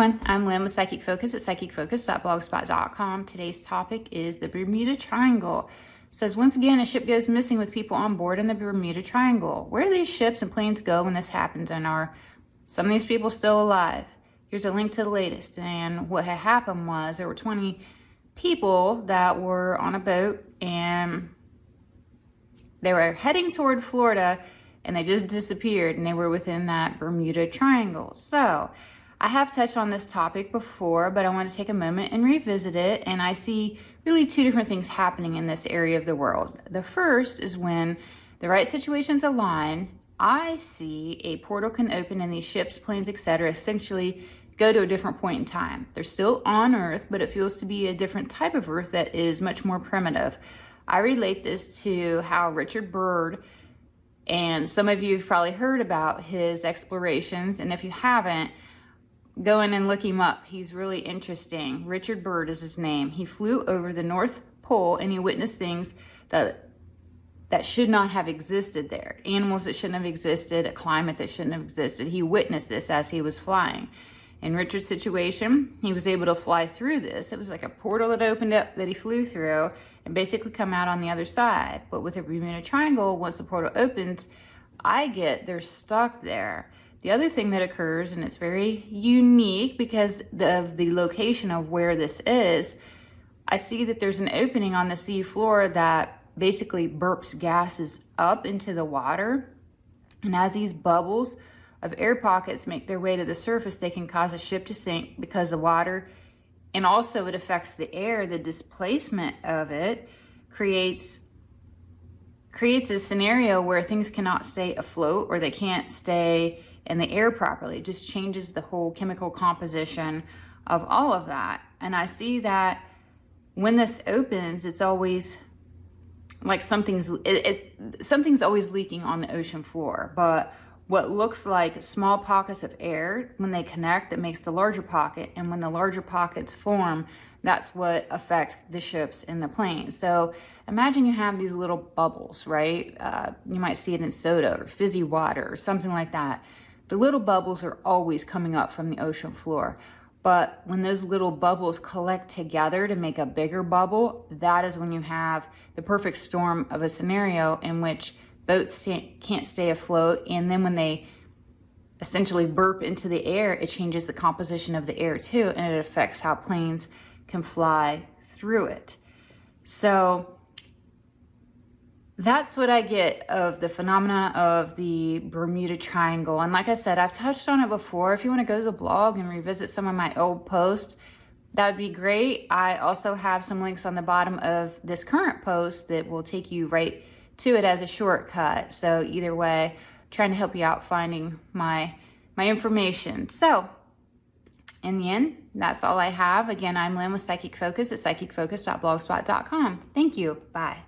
everyone, I'm Lynn with Psychic Focus at psychicfocus.blogspot.com. Today's topic is the Bermuda Triangle. It says, once again, a ship goes missing with people on board in the Bermuda Triangle. Where do these ships and planes go when this happens, and are some of these people still alive? Here's a link to the latest. And what had happened was there were 20 people that were on a boat, and they were heading toward Florida, and they just disappeared, and they were within that Bermuda Triangle. So I have touched on this topic before, but I want to take a moment and revisit it. And I see really two different things happening in this area of the world. The first is when the right situations align, I see a portal can open and these ships, planes, etc. essentially go to a different point in time. They're still on Earth, but it feels to be a different type of Earth that is much more primitive. I relate this to how Richard Byrd, and some of you have probably heard about his explorations, and if you haven't, go in and look him up. He's really interesting. Richard Byrd is his name. He flew over the North Pole and he witnessed things that should not have existed there. Animals that shouldn't have existed, a climate that shouldn't have existed. He witnessed this as he was flying. In Richard's situation, he was able to fly through this. It was like a portal that opened up that he flew through and basically come out on the other side. But with the Bermuda Triangle, once the portal opens, they're stuck there. The other thing that occurs, and it's very unique because of the location of where this is, I see that there's an opening on the sea floor that basically burps gases up into the water. And as these bubbles of air pockets make their way to the surface, they can cause a ship to sink because the water, and also it affects the air, the displacement of it creates a scenario where things cannot stay afloat, or they can't stay in the air properly. It just changes the whole chemical composition of all of that. And I see that when this opens, it's always like something's always leaking on the ocean floor. But what looks like small pockets of air, when they connect, it makes the larger pocket. And when the larger pockets form, that's what affects the ships and the planes. So imagine you have these little bubbles, right? You might see it in soda or fizzy water or something like that. The little bubbles are always coming up from the ocean floor. But when those little bubbles collect together to make a bigger bubble, that is when you have the perfect storm of a scenario in which boats can't stay afloat. And then when they essentially burp into the air, it changes the composition of the air too, and it affects how planes can fly through it. So that's what I get of the phenomena of the Bermuda Triangle. And like I said, I've touched on it before. If you want to go to the blog and revisit some of my old posts, that would be great. I also have some links on the bottom of this current post that will take you right to it as a shortcut. So either way, trying to help you out finding my information. So in the end, that's all I have. Again, I'm Lynn with Psychic Focus at psychicfocus.blogspot.com. Thank you. Bye.